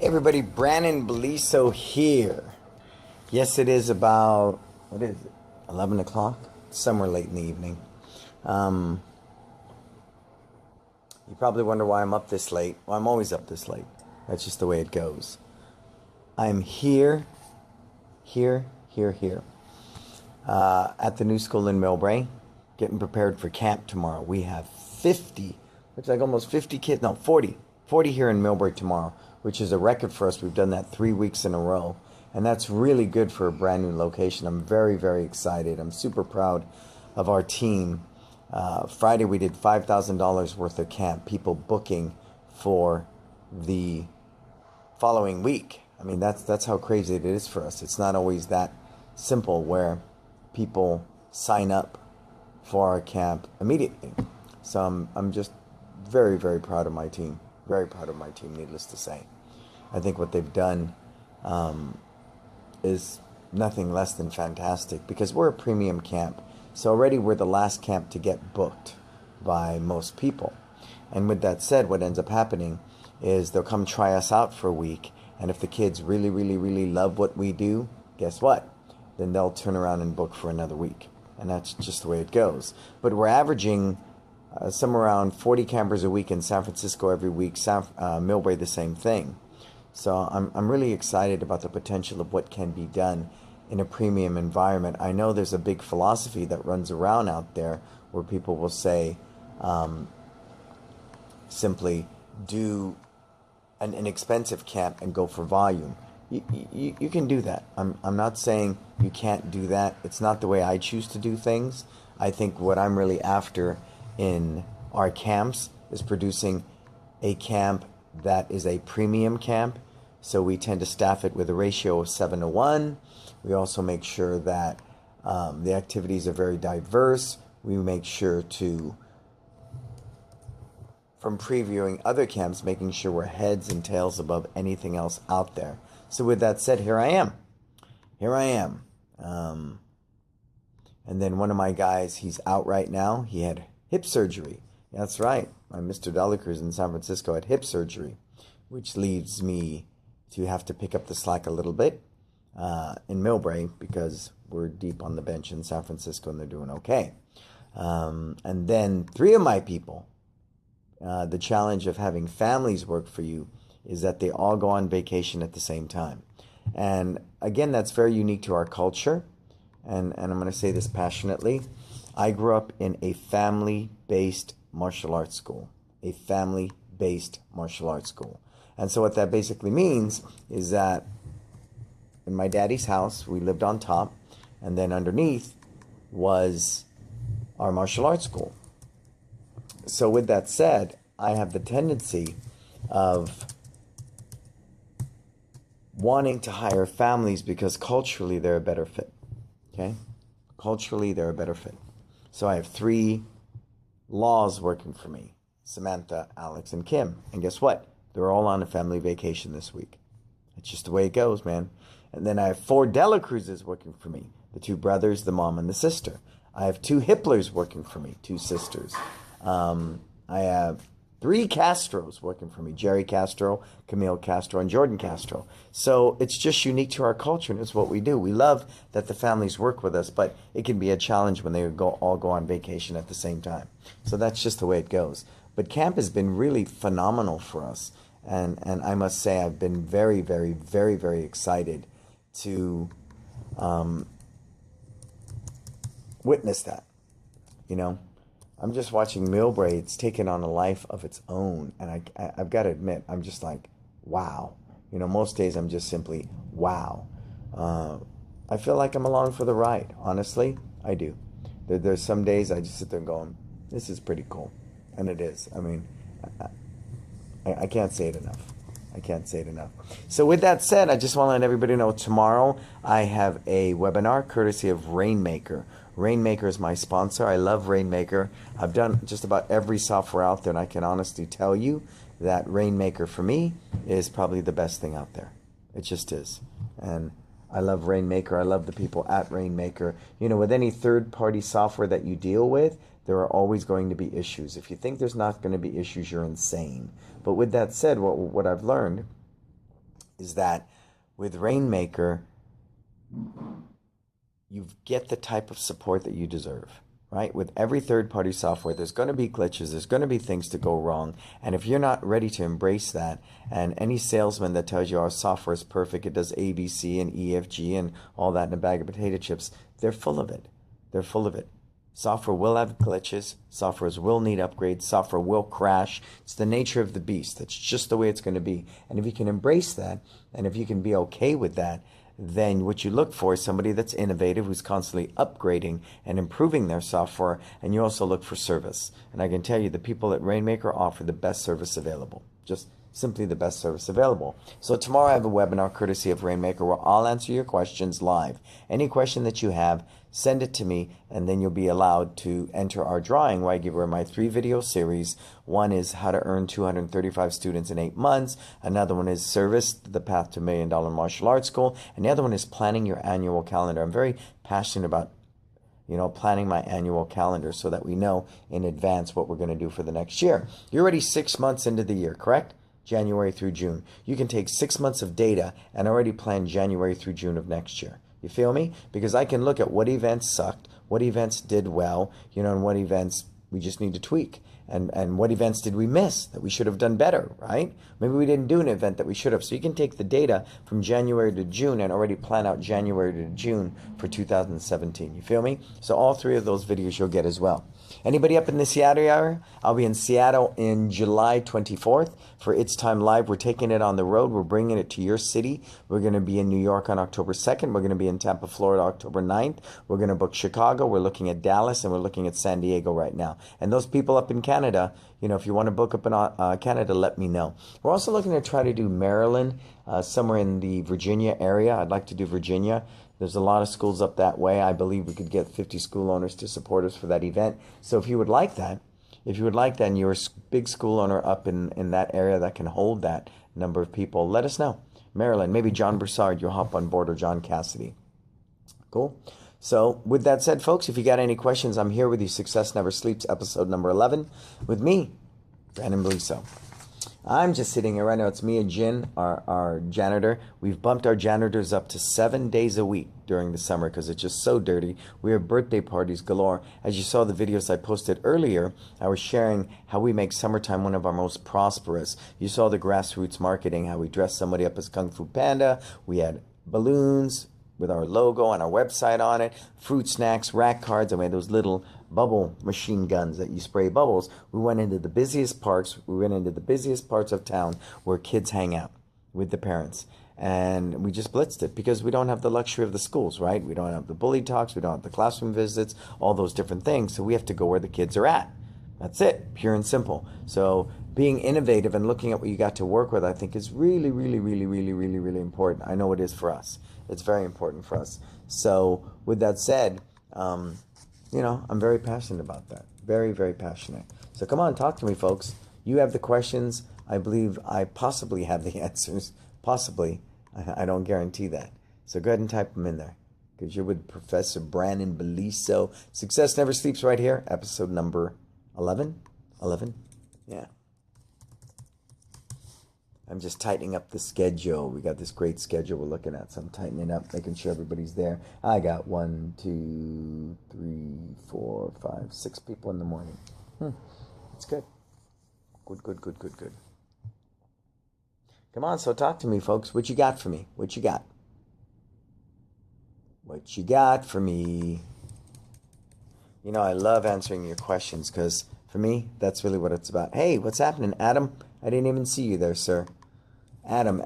Hey everybody, Brannon Beliso here. Yes, it is about, what is it, 11 o'clock? Somewhere late in the evening. You probably wonder why I'm up this late. Well, I'm always up this late. That's just the way it goes. I'm here, at the new school in Millbrae, getting prepared for camp tomorrow. We have 50, looks like almost 50 kids, no, 40 here in Millbrae tomorrow, which is a record for us. We've done that 3 weeks in a row, and that's really good for a brand new location. I'm very, very excited. I'm super proud of our team. Friday we did $5,000 worth of camp, people booking for the following week. I mean, that's how crazy it is for us. It's not always that simple where people sign up for our camp immediately. So I'm just very, very proud of my team. Very proud of my team, needless to say. I think what they've done is nothing less than fantastic, because we're a premium camp. So already we're the last camp to get booked by most people. And with that said, what ends up happening is they'll come try us out for a week, and if the kids really, really, really love what we do, guess what? Then they'll turn around and book for another week. And that's just the way it goes. But we're averaging somewhere around 40 campers a week in San Francisco every week. Millbrae, the same thing. So I'm really excited about the potential of what can be done in a premium environment. I know there's a big philosophy that runs around out there where people will say, simply do an inexpensive camp and go for volume. You can do that. I'm not saying you can't do that. It's not the way I choose to do things. I think what I'm really after in our camps is producing a camp that is a premium camp. So we tend to staff it with a ratio of 7-to-1. We also make sure that the activities are very diverse. We make sure to, from previewing other camps, making sure we're heads and tails above anything else out there. So with that said, here I am. And then one of my guys, he's out right now. He had hip surgery. That's right. My Mr. Delacruz in San Francisco had hip surgery, which leaves me to have to pick up the slack a little bit in Millbrae, because we're deep on the bench in San Francisco and they're doing okay. And then 3 of my people, the challenge of having families work for you is that they all go on vacation at the same time. And again, that's very unique to our culture. And I'm going to say this passionately. I grew up in a family-based martial arts school. A family-based martial arts school. And so what that basically means is that in my daddy's house, we lived on top, and then underneath was our martial arts school. So with that said, I have the tendency of wanting to hire families because culturally they're a better fit. Okay? Culturally, they're a better fit. So I have 3 laws working for me: Samantha, Alex, and Kim. And guess what? They're all on a family vacation this week. It's just the way it goes, man. And then I have 4 Delacruzes working for me: the 2 brothers, the mom, and the sister. I have 2 Hiplers working for me, 2 sisters. I have 3 Castros working for me: Jerry Castro, Camille Castro, and Jordan Castro. So it's just unique to our culture, and it's what we do. We love that the families work with us, but it can be a challenge when they all go on vacation at the same time. So that's just the way it goes. But camp has been really phenomenal for us, and I must say I've been very, very, very, very excited to witness that. You know, I'm just watching Millbrae. It's taken on a life of its own. And I've got to admit, I'm just like, wow. You know, most days I'm just simply, wow. I feel like I'm along for the ride. Honestly, I do. There's some days I just sit there going, this is pretty cool. And it is. I mean, I can't say it enough. I can't say it enough. So with that said, I just want to let everybody know tomorrow I have a webinar courtesy of Rainmaker. Rainmaker is my sponsor. I love Rainmaker. I've done just about every software out there, and I can honestly tell you that Rainmaker for me is probably the best thing out there. It just is. And I love Rainmaker. I love the people at Rainmaker. You know, with any third-party software that you deal with, there are always going to be issues. If you think there's not going to be issues, you're insane. But with that said, what I've learned is that with Rainmaker, you get the type of support that you deserve, right? With every third-party software, there's going to be glitches, there's going to be things to go wrong, and if you're not ready to embrace that, and any salesman that tells you our software is perfect, it does A, B, C, and E, F, G, and all that in a bag of potato chips, they're full of it. They're full of it. Software will have glitches, softwares will need upgrades, software will crash. It's the nature of the beast. That's just the way it's going to be. And if you can embrace that, and if you can be okay with that, then what you look for is somebody that's innovative, who's constantly upgrading and improving their software, and you also look for service. And I can tell you the people at Rainmaker offer the best service available. Just simply the best service available. So tomorrow I have a webinar courtesy of Rainmaker where I'll answer your questions live. Any question that you have, send it to me, and then you'll be allowed to enter our drawing where I give away my 3 video series. One is how to earn 235 students in 8 months. Another one is Service, the Path to $1 Million Martial Arts School. And the other one is planning your annual calendar. I'm very passionate about planning my annual calendar so that we know in advance what we're going to do for the next year. You're already 6 months into the year, correct? January through June. You can take 6 months of data and already plan January through June of next year. You feel me? Because I can look at what events sucked, what events did well, and what events we just need to tweak. And what events did we miss that we should have done better, right? Maybe we didn't do an event that we should have. So you can take the data from January to June and already plan out January to June for 2017. You feel me? So all 3 of those videos you'll get as well. Anybody up in the Seattle area? I'll be in Seattle in July 24th for It's Time Live. We're taking it on the road. We're bringing it to your city. We're going to be in New York on October 2nd. We're going to be in Tampa, Florida, October 9th. We're going to book Chicago. We're looking at Dallas, and we're looking at San Diego right now. And those people up in Canada, if you want to book up in Canada, let me know. We're also looking to try to do Maryland, somewhere in the Virginia area. I'd like to do Virginia. There's a lot of schools up that way. I believe we could get 50 school owners to support us for that event. So if you would like that, and you're a big school owner up in that area that can hold that number of people, let us know. Maryland, maybe John Broussard, you'll hop on board, or John Cassidy. Cool. So with that said, folks, if you got any questions, I'm here with you. Success Never Sleeps, episode number 11, with me, Brannon Beliso. I'm just sitting here right now. It's me and Jin, our janitor. We've bumped our janitors up to 7 days a week during the summer because it's just so dirty. We have birthday parties galore. As you saw the videos I posted earlier, I was sharing how we make summertime one of our most prosperous. You saw the grassroots marketing, how we dressed somebody up as Kung Fu Panda. We had balloons with our logo and our website on it, fruit snacks, rack cards, and we had those little bubble machine guns that you spray bubbles. We went into the busiest parks. We went into the busiest parts of town where kids hang out with the parents. And we just blitzed it because we don't have the luxury of the schools, right? We don't have the bully talks. We don't have the classroom visits, all those different things. So we have to go where the kids are at. That's it, pure and simple. So being innovative and looking at what you got to work with, I think is really, really, really, really, really, really important. I know it is for us. It's very important for us. So with that said, I'm very passionate about that. Very, very passionate. So come on, talk to me, folks. You have the questions. I believe I possibly have the answers. Possibly. I don't guarantee that. So go ahead and type them in there, because you're with Professor Brannon Beliso. Success Never Sleeps right here, episode number 11. 11? Yeah. I'm just tightening up the schedule. We got this great schedule we're looking at, so I'm tightening up, making sure everybody's there. I got 1, 2, 3, 4, 5, 6 people in the morning. That's good. Good. Come on, so talk to me, folks. What you got for me? What you got? What you got for me? I love answering your questions because for me, that's really what it's about. Hey, what's happening, Adam? I didn't even see you there, sir. Adam.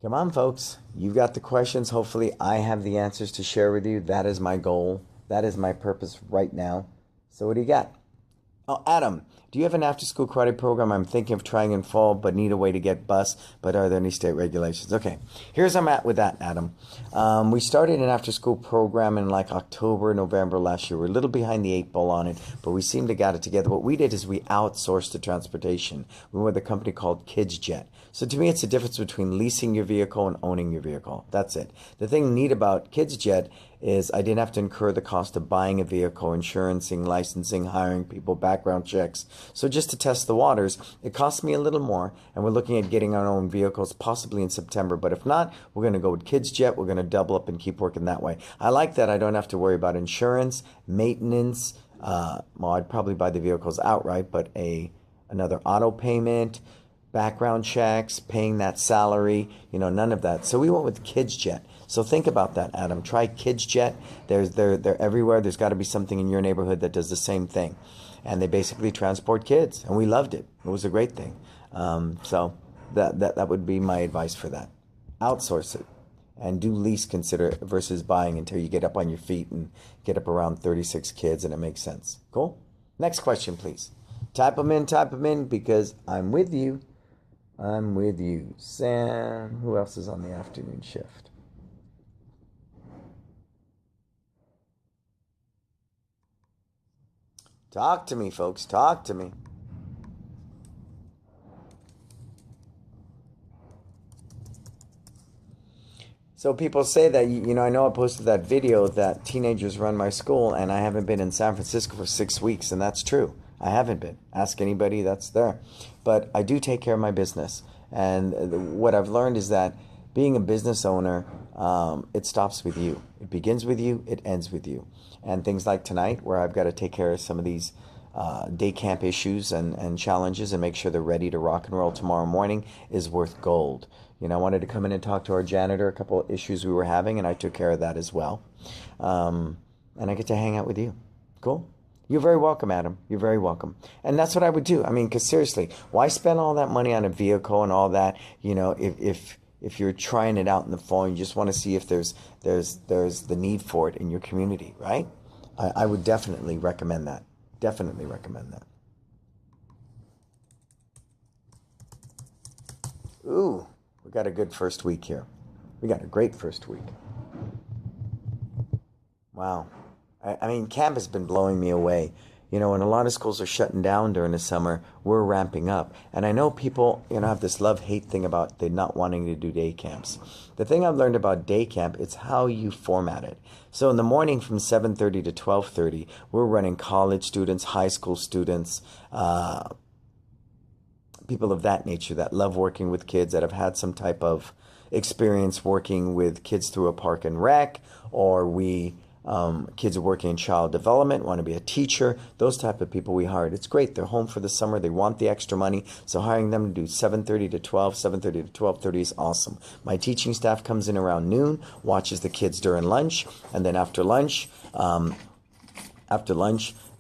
Come on, folks. You've got the questions. Hopefully, I have the answers to share with you. That is my goal. That is my purpose right now. So what do you got? Oh, Adam, do you have an after-school karate program? I'm thinking of trying in fall, but need a way to get bus. But are there any state regulations? Okay, here's where I'm at with that, Adam. We started an after-school program in like October, November last year. We're a little behind the 8 ball on it, but we seem to got it together. What we did is we outsourced the transportation. We were with a company called Kids Jet. So to me, it's the difference between leasing your vehicle and owning your vehicle. That's it. The thing neat about KidsJet is I didn't have to incur the cost of buying a vehicle, insurancing, licensing, hiring people, background checks. So just to test the waters, it cost me a little more, and we're looking at getting our own vehicles possibly in September. But if not, we're going to go with KidsJet. We're going to double up and keep working that way. I like that I don't have to worry about insurance, maintenance. Well, I'd probably buy the vehicles outright, but another auto payment, background checks, paying that salary, none of that. So we went with KidsJet. So think about that, Adam. Try KidsJet. They're everywhere. There's got to be something in your neighborhood that does the same thing. And they basically transport kids, and we loved it. It was a great thing. So that would be my advice for that. Outsource it. And do least consider versus buying until you get up on your feet and get up around 36 kids and it makes sense. Cool? Next question, please. Type them in because I'm with you. I'm with you. Sam, who else is on the afternoon shift? Talk to me, folks. Talk to me. So people say that, I know I posted that video that teenagers run my school, and I haven't been in San Francisco for 6 weeks, and that's true. I haven't been. Ask anybody that's there. But I do take care of my business. And what I've learned is that being a business owner, it stops with you. It begins with you. It ends with you. And things like tonight, where I've got to take care of some of these day camp issues and challenges and make sure they're ready to rock and roll tomorrow morning, is worth gold. I wanted to come in and talk to our janitor, a couple of issues we were having, and I took care of that as well. And I get to hang out with you. Cool? You're very welcome, Adam. You're very welcome. And that's what I would do. Because seriously, why spend all that money on a vehicle and all that, if you're trying it out in the fall and you just want to see if there's the need for it in your community, right? I would definitely recommend that. Definitely recommend that. Ooh. We got a good first week here. We got a great first week. Wow. Camp has been blowing me away. When a lot of schools are shutting down during the summer, we're ramping up. And I know people, have this love-hate thing about they not wanting to do day camps. The thing I've learned about day camp, it's how you format it. So in the morning from 7:30 to 12:30, we're running college students, high school students, people of that nature that love working with kids, that have had some type of experience working with kids through a park and rec, or kids are working in child development, want to be a teacher, those type of people we hired. It's great. They're home for the summer. They want the extra money. So hiring them to do 7:30 to 12, 7:30 to 12:30 is awesome. My teaching staff comes in around noon, watches the kids during lunch, and then after lunch,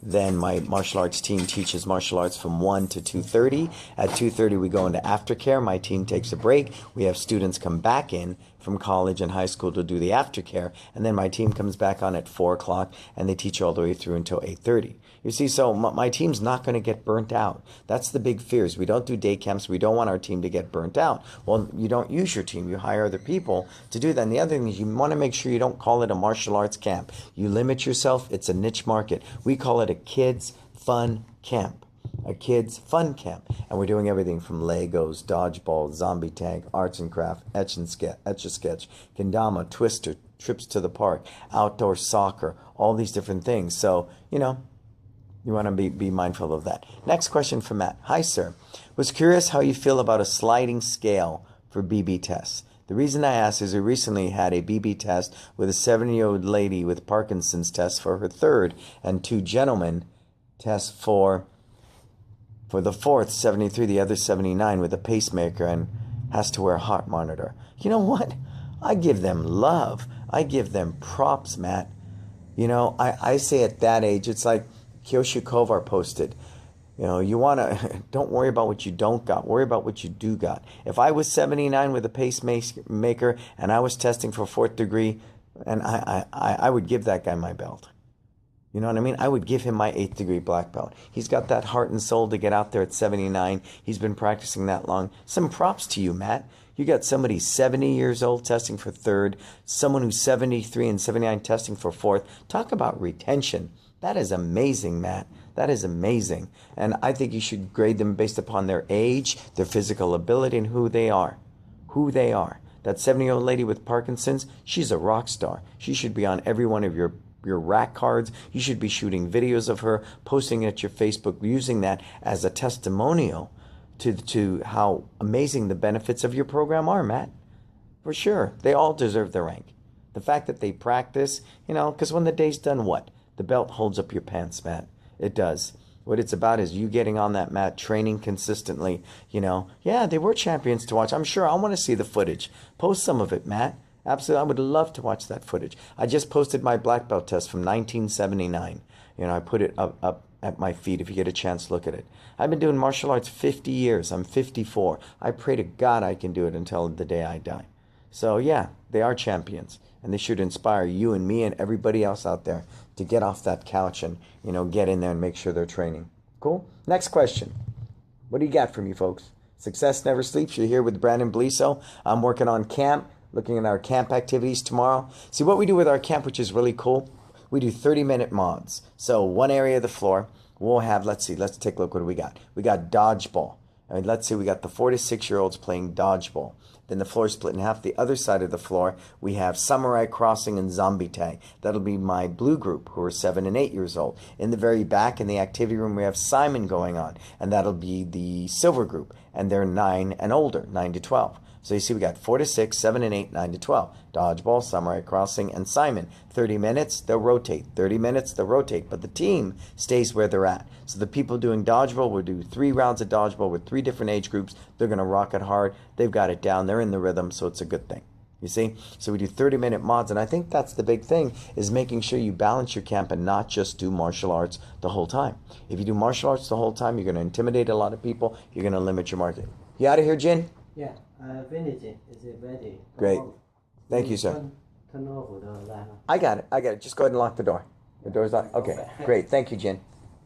then my martial arts team teaches martial arts from 1 to 2:30. At 2:30, we go into aftercare. My team takes a break. We have students come back in from college and high school to do the aftercare. And then my team comes back on at 4 o'clock, and they teach all the way through until 8:30. You see, so my team's not going to get burnt out. That's the big fears. We don't do day camps. We don't want our team to get burnt out. Well, you don't use your team. You hire other people to do that. And the other thing is you want to make sure you don't call it a martial arts camp. You limit yourself. It's a niche market. We call it a kids fun camp. A kids fun camp. And we're doing everything from Legos, dodgeball, zombie tag, arts and craft, etch-a-sketch, kendama, twister, trips to the park, outdoor soccer, all these different things. So, you want to be mindful of that. Next question from Matt. Hi, sir. Was curious how you feel about a sliding scale for BB tests. The reason I ask is we recently had a BB test with a 70-year-old lady with Parkinson's test for her third, and 2 gentlemen test for the fourth, 73, the other 79 with a pacemaker and has to wear a heart monitor. You know what? I give them love. I give them props, Matt. I say at that age, it's like Kyoshi Kovar posted, you want to, don't worry about what you don't got. Worry about what you do got. If I was 79 with a pacemaker and I was testing for 4th degree, and I would give that guy my belt. You know what I mean? I would give him my 8th degree black belt. He's got that heart and soul to get out there at 79. He's been practicing that long. Some props to you, Matt. You got somebody 70 years old testing for 3rd, someone who's 73 and 79 testing for 4th. Talk about retention. That is amazing, Matt. That is amazing. And I think you should grade them based upon their age, their physical ability, and who they are. Who they are. That 70-year-old lady with Parkinson's, she's a rock star. She should be on every one of your rack cards. You should be shooting videos of her, posting it at your Facebook, using that as a testimonial to how amazing the benefits of your program are, Matt. For sure. They all deserve the rank. The fact that they practice, because when the day's done, what? The belt holds up your pants, Matt. It does. What it's about is you getting on that mat, training consistently. Yeah, they were champions to watch. I'm sure I want to see the footage. Post some of it, Matt. Absolutely. I would love to watch that footage. I just posted my black belt test from 1979. I put it up at my feet. If you get a chance, look at it. I've been doing martial arts 50 years. I'm 54. I pray to God I can do it until the day I die. So yeah, they are champions. And they should inspire you and me and everybody else out there to get off that couch and, get in there and make sure they're training. Cool? Next question. What do you got for me, folks? Success never sleeps. You're here with Brannon Beliso. I'm working on camp, looking at our camp activities tomorrow. See, what we do with our camp, which is really cool, we do 30-minute mods. So one area of the floor, we'll have, let's take a look. What do we got? We got dodgeball. Let's say we got the 4 to 6-year-olds playing dodgeball. Then the floor is split in half. The other side of the floor, we have samurai crossing and zombie tag. That'll be my blue group, who are 7 and 8 years old. In the very back, in the activity room, we have Simon going on, and that'll be the silver group, and they're 9 and older, 9 to 12. So you see we got 4 to 6, 7 and 8, 9 to 12. Dodgeball, samurai crossing, and Simon. 30 minutes, they'll rotate. 30 minutes, they'll rotate. But the team stays where they're at. So the people doing dodgeball will do 3 rounds of dodgeball with 3 different age groups. They're going to rock it hard. They've got it down. They're in the rhythm, so it's a good thing. You see? So we do 30-minute mods, and I think that's the big thing, is making sure you balance your camp and not just do martial arts the whole time. If you do martial arts the whole time, you're going to intimidate a lot of people. You're going to limit your market. You out of here, Jin? Yeah, I finished it. Is it ready? Great. Thank you, sir. Turn off the lamp. I got it. Just go ahead and lock the door. The door's locked. Okay, great. Thank you, Jin.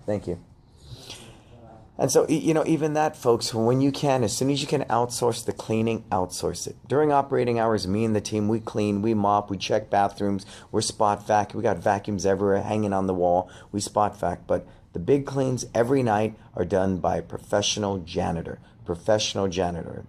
Thank you. And so, even that, folks, when you can, as soon as you can outsource the cleaning, outsource it. During operating hours, me and the team, we clean, we mop, we check bathrooms, we're spot vac. We got vacuums everywhere hanging on the wall. We spot vac. But the big cleans every night are done by a professional janitor. In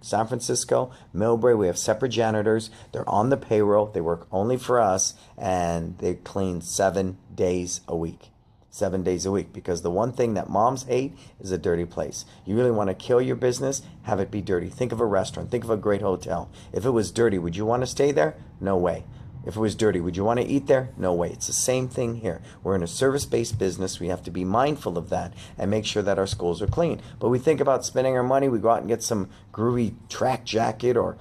San Francisco, Millbrae, we have separate janitors. They're on the payroll. They work only for us, and they clean 7 days a week. 7 days a week, because the one thing that moms hate is a dirty place. You really want to kill your business, have it be dirty. Think of a restaurant. Think of a great hotel. If it was dirty, would you want to stay there? No way. If it was dirty, would you want to eat there? No way. It's the same thing here. We're in a service-based business. We have to be mindful of that and make sure that our schools are clean. But we think about spending our money. We go out and get some groovy track jacket or,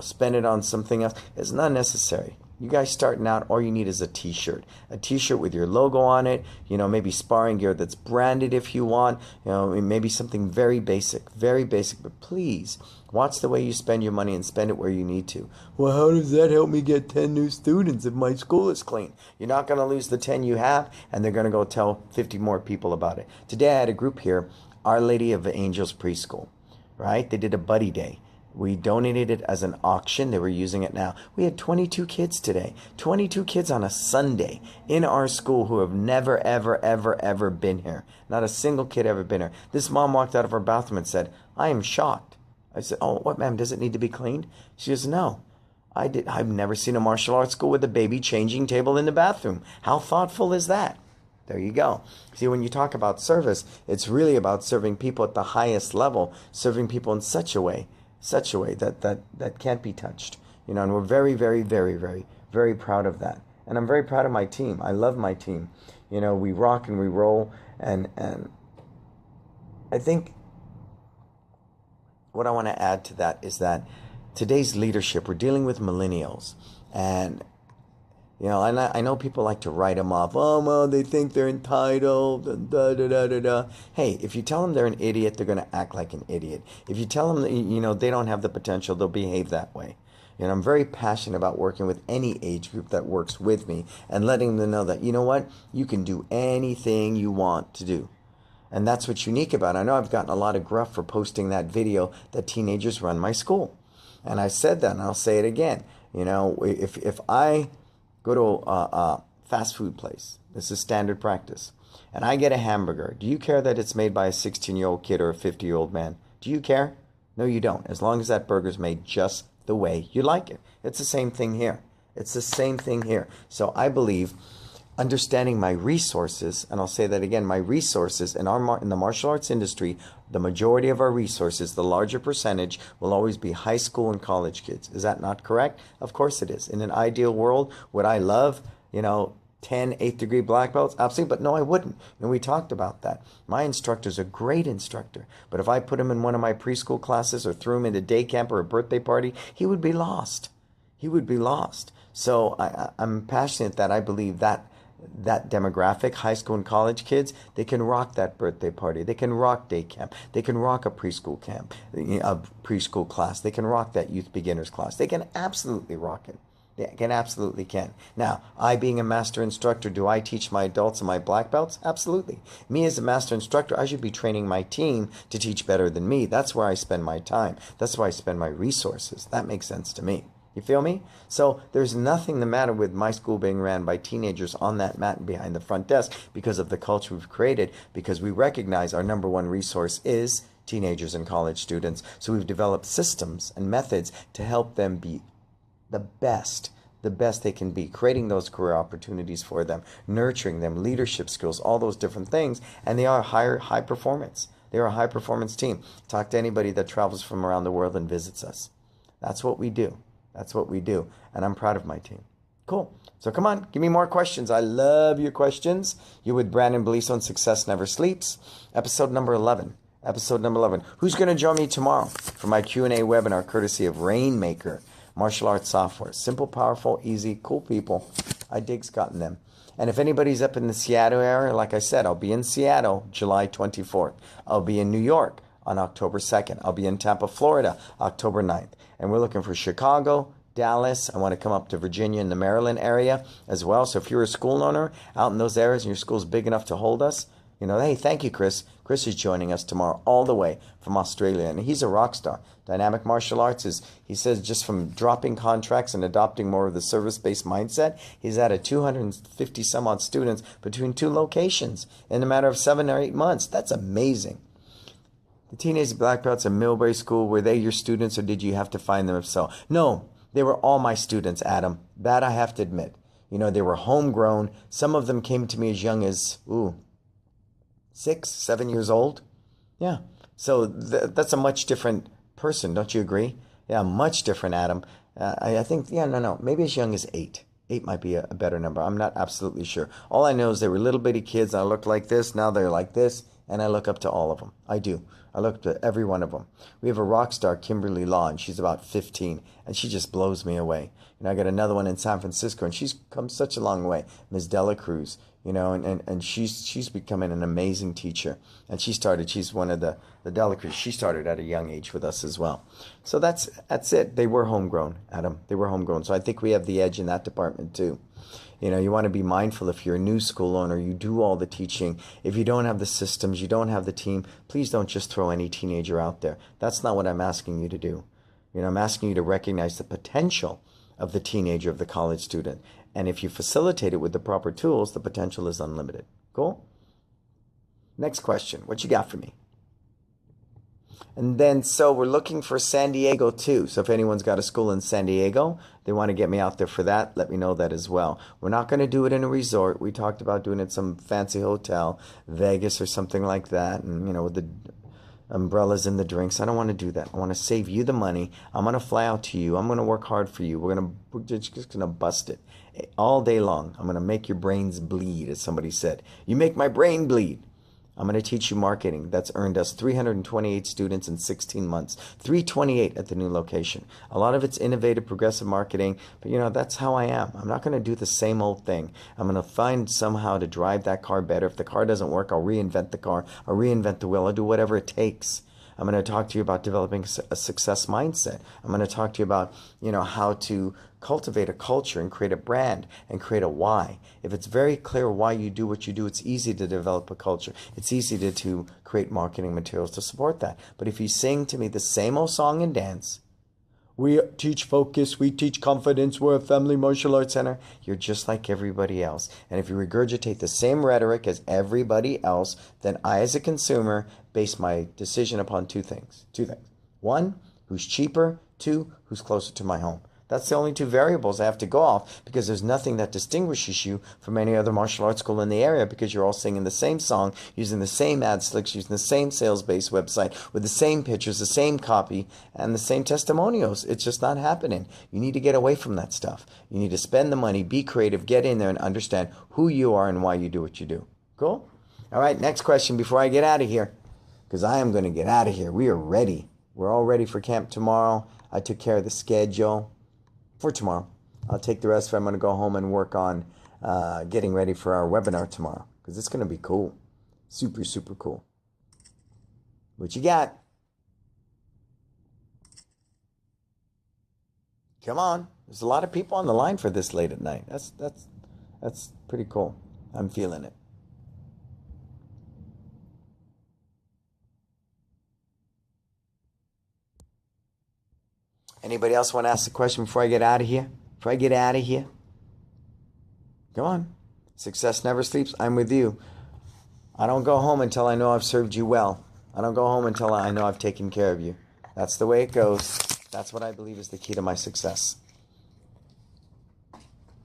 spend it on something else. It's not necessary. You guys starting out, all you need is a t-shirt. A t-shirt with your logo on it, maybe sparring gear that's branded if you want, maybe something very basic, but please watch the way you spend your money and spend it where you need to. Well, how does that help me get 10 new students if my school is clean? You're not going to lose the 10 you have, and they're going to go tell 50 more people about it. Today I had a group here, Our Lady of the Angels Preschool, right? They did a buddy day. We donated it as an auction. They were using it now. We had 22 kids today. 22 kids on a Sunday in our school who have never, ever been here. Not a single kid ever been here. This mom walked out of her bathroom and said, I am shocked. I said, oh, what, ma'am? Does it need to be cleaned? She goes, no. I've never seen a martial arts school with a baby changing table in the bathroom. How thoughtful is that? There you go. See, when you talk about service, it's really about serving people at the highest level, serving people in such a way that can't be touched. And we're very proud of that. And I'm very proud of my team. I love my team. We rock and we roll. And I think what I want to add to that is that today's leadership, we're dealing with millennials. And I know people like to write them off. Oh, well, they think they're entitled. And Hey, if you tell them they're an idiot, they're going to act like an idiot. If you tell them that, they don't have the potential, they'll behave that way. I'm very passionate about working with any age group that works with me and letting them know that, you can do anything you want to do. And that's what's unique about it. I know I've gotten a lot of gruff for posting that video that teenagers run my school. And I said that, and I'll say it again. If I go to a fast food place, this is standard practice, and I get a hamburger, do you care that it's made by a 16-year-old kid or a 50-year-old man? Do you care? No, you don't. As long as that burger's made just the way you like it. It's the same thing here. It's the same thing here. So I believe understanding my resources, and I'll say that again, my resources in the martial arts industry, the majority of our resources, the larger percentage, will always be high school and college kids. Is that not correct? Of course it is. In an ideal world, would I love, 10 8th degree black belts? Absolutely, but no, I wouldn't. And we talked about that. My instructor's a great instructor, but if I put him in one of my preschool classes or threw him into day camp or a birthday party, he would be lost. He would be lost. So I'm passionate that I believe that demographic, high school and college kids, they can rock that birthday party. They can rock day camp. They can rock a preschool camp, a preschool class. They can rock that youth beginners class. They can absolutely rock it. They can absolutely can. Now, I being a master instructor, do I teach my adults and my black belts? Absolutely. Me as a master instructor, I should be training my team to teach better than me. That's where I spend my time. That's where I spend my resources. That makes sense to me. You feel me? So there's nothing the matter with my school being ran by teenagers on that mat and behind the front desk because of the culture we've created, because we recognize our number one resource is teenagers and college students. So we've developed systems and methods to help them be the best they can be, creating those career opportunities for them, nurturing them, leadership skills, all those different things. And they are high performance. They are a high performance team. Talk to anybody that travels from around the world and visits us. That's what we do. That's what we do. And I'm proud of my team. Cool. So come on, give me more questions. I love your questions. You're with Brannon Beliso on Success Never Sleeps. Episode number 11. Episode number 11. Who's going to join me tomorrow for my Q&A webinar courtesy of Rainmaker Martial Arts Software? Simple, powerful, easy, cool people. I dig Scott and them. And if anybody's up in the Seattle area, like I said, I'll be in Seattle July 24th. I'll be in New York on October 2nd. I'll be in Tampa, Florida, October 9th. And we're looking for Chicago, Dallas. I want to come up to Virginia and the Maryland area as well. So if you're a school owner out in those areas and your school's big enough to hold us, hey, thank you, Chris. Chris is joining us tomorrow all the way from Australia. And he's a rock star. Dynamic martial arts is, he says, just from dropping contracts and adopting more of the service-based mindset, he's added 250 some odd students between two locations in a matter of 7 or 8 months. That's amazing. The teenage black belts at Millbury School, were they your students or did you have to find them if so? No, they were all my students, Adam. That I have to admit. They were homegrown. Some of them came to me as young as, 6, 7 years old. Yeah. So that's a much different person, don't you agree? Yeah, much different, Adam. I think, no. Maybe as young as 8. 8 might be a better number. I'm not absolutely sure. All I know is they were little bitty kids. I looked like this. Now they're like this. And I look up to all of them. I do. I look up to every one of them. We have a rock star, Kimberly Law, and she's about 15, and she just blows me away. I got another one in San Francisco, and she's come such a long way, Ms. Dela Cruz, and she's becoming an amazing teacher. And she's one of the Dela Cruz. She started at a young age with us as well. So that's it. They were homegrown, Adam. They were homegrown. So I think we have the edge in that department too. You want to be mindful if you're a new school owner, you do all the teaching. If you don't have the systems, you don't have the team, please don't just throw any teenager out there. That's not what I'm asking you to do. I'm asking you to recognize the potential of the teenager, of the college student. And if you facilitate it with the proper tools, the potential is unlimited. Cool? Next question. What you got for me? And then, so we're looking for San Diego too. So if anyone's got a school in San Diego, they want to get me out there for that, let me know that as well. We're not going to do it in a resort. We talked about doing it in some fancy hotel, Vegas or something like that. And, with the umbrellas and the drinks. I don't want to do that. I want to save you the money. I'm going to fly out to you. I'm going to work hard for you. We're just going to bust it all day long. I'm going to make your brains bleed, as somebody said. You make my brain bleed. I'm going to teach you marketing. That's earned us 328 students in 16 months. 328 at the new location. A lot of it's innovative, progressive marketing, but that's how I am. I'm not going to do the same old thing. I'm going to find somehow to drive that car better. If the car doesn't work, I'll reinvent the car. I'll reinvent the wheel. I'll do whatever it takes. I'm going to talk to you about developing a success mindset. I'm going to talk to you about, how to cultivate a culture and create a brand and create a why. If it's very clear why you do what you do, it's easy to develop a culture. It's easy to create marketing materials to support that. But if you sing to me the same old song and dance, We teach focus, we teach confidence, we're a family martial arts center. You're just like everybody else. And if you regurgitate the same rhetoric as everybody else, then I, as a consumer, base my decision upon two things. One, who's cheaper? Two, who's closer to my home? That's the only two variables I have to go off, because there's nothing that distinguishes you from any other martial arts school in the area, because you're all singing the same song, using the same ad slicks, using the same sales-based website, with the same pictures, the same copy, and the same testimonials. It's just not happening. You need to get away from that stuff. You need to spend the money, be creative, get in there, and understand who you are and why you do what you do. Cool? All right, next question before I get out of here, because I am going to get out of here. We are ready. We're all ready for camp tomorrow. I took care of the schedule for tomorrow. I'll take the rest of it. I'm going to go home and work on getting ready for our webinar tomorrow, because it's going to be cool. Super, super cool. What you got? Come on. There's a lot of people on the line for this late at night. That's pretty cool. I'm feeling it. Anybody else want to ask a question before I get out of here? Come on. Success never sleeps. I'm with you. I don't go home until I know I've served you well. I don't go home until I know I've taken care of you. That's the way it goes. That's what I believe is the key to my success.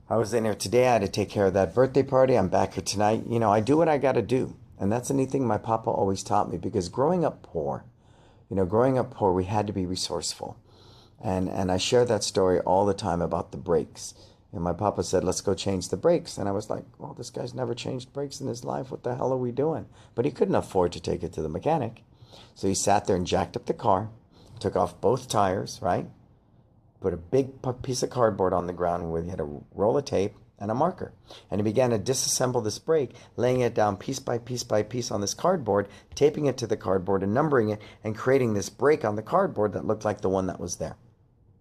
I was in here today. I had to take care of that birthday party. I'm back here tonight. You know, I do what I got to do. And that's anything my papa always taught me, because growing up poor, we had to be resourceful. And I share that story all the time about the brakes. And my papa said, let's go change the brakes. And I was like, well, this guy's never changed brakes in his life. What the hell are we doing? But he couldn't afford to take it to the mechanic. So he sat there and jacked up the car, took off both tires, right? Put a big piece of cardboard on the ground where he had a roll of tape and a marker. And he began to disassemble this brake, laying it down piece by piece by piece on this cardboard, taping it to the cardboard and numbering it, and creating this brake on the cardboard that looked like the one that was there.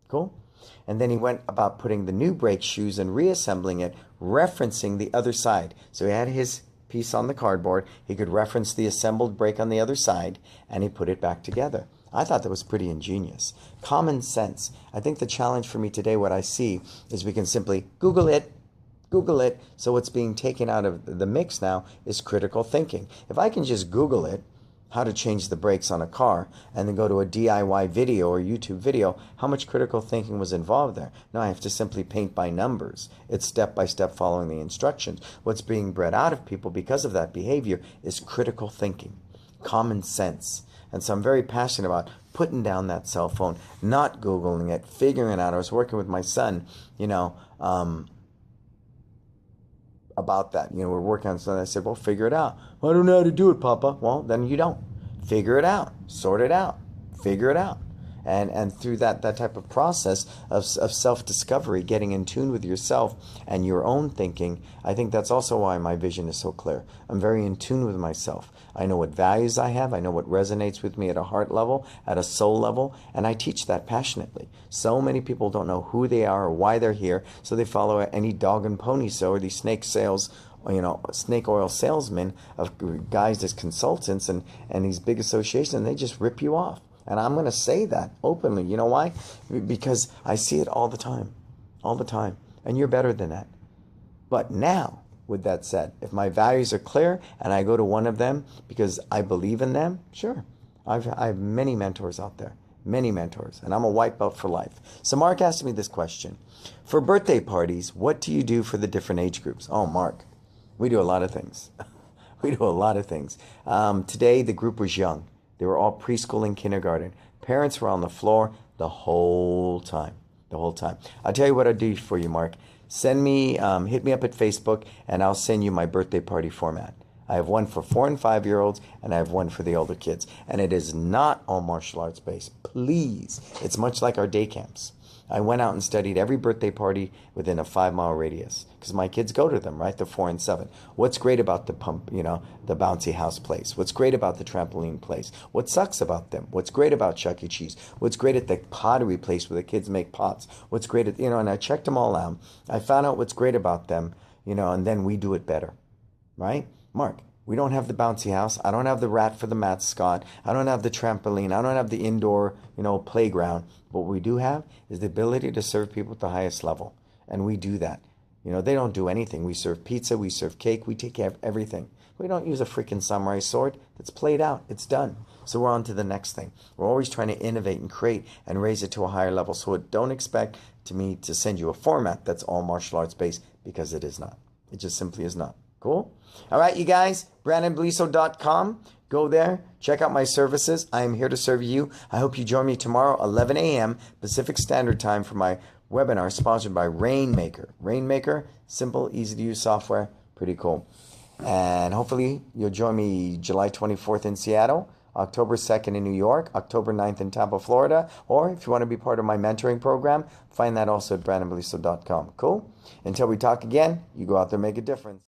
Cool? And then he went about putting the new brake shoes and reassembling it, referencing the other side. So he had his piece on the cardboard. He could reference the assembled brake on the other side, and he put it back together. I thought that was pretty ingenious. Common sense. I think the challenge for me today, what I see, is we can simply Google it. So what's being taken out of the mix now is critical thinking. If I can just Google it, how to change the brakes on a car, and then go to a DIY video or YouTube video, how much critical thinking was involved there? No, I have to simply paint by numbers. It's step by step following the instructions. What's being bred out of people because of that behavior is critical thinking, common sense. And so I'm very passionate about putting down that cell phone, not Googling it, figuring it out. I was working with my son, about that. We're working on something. I said, well, figure it out. Well, I don't know how to do it, Papa. Well, then you don't. Figure it out. Sort it out. Figure it out. And through that type of process of self-discovery, getting in tune with yourself and your own thinking, I think that's also why my vision is so clear. I'm very in tune with myself. I know what values I have. I know what resonates with me at a heart level, at a soul level, and I teach that passionately. So many people don't know who they are or why they're here, so they follow any dog and pony show or these snake oil salesmen of guys as consultants and these big associations, and they just rip you off. And I'm going to say that openly. You know why? Because I see it all the time. And you're better than that. But now, with that said, if my values are clear and I go to one of them because I believe in them, sure. I have many mentors out there. Many mentors. And I'm a white belt for life. So Mark asked me this question. For birthday parties, what do you do for the different age groups? Oh, Mark, we do a lot of things. Today, the group was young. They were all preschool and kindergarten. Parents were on the floor the whole time. I'll tell you what I'll do for you, Mark. Hit me up at Facebook, and I'll send you my birthday party format. I have one for 4 and 5-year-olds, and I have one for the older kids. And it is not all martial arts based. Please. It's much like our day camps. I went out and studied every birthday party within a 5-mile radius because my kids go to them, right? They're 4 and 7. What's great about the the bouncy house place? What's great about the trampoline place? What sucks about them? What's great about Chuck E. Cheese? What's great at the pottery place where the kids make pots? What's great at, and I checked them all out. I found out what's great about them, and then we do it better, right? Mark, We don't have the bouncy house. I don't have the rat for the mascot. I don't have the trampoline. I don't have the indoor, playground. What we do have is the ability to serve people at the highest level. And we do that. They don't do anything. We serve pizza. We serve cake. We take care of everything. We don't use a freaking samurai sword. That's played out. It's done. So we're on to the next thing. We're always trying to innovate and create and raise it to a higher level. So don't expect me to send you a format that's all martial arts based, because it is not. It just simply is not. Cool? All right, you guys, BrannonBeliso.com. Go there. Check out my services. I am here to serve you. I hope you join me tomorrow, 11 a.m. Pacific Standard Time, for my webinar sponsored by Rainmaker. Rainmaker, simple, easy to use software. Pretty cool. And hopefully you'll join me July 24th in Seattle, October 2nd in New York, October 9th in Tampa, Florida. Or if you want to be part of my mentoring program, find that also at BrannonBeliso.com. Cool? Until we talk again, you go out there and make a difference.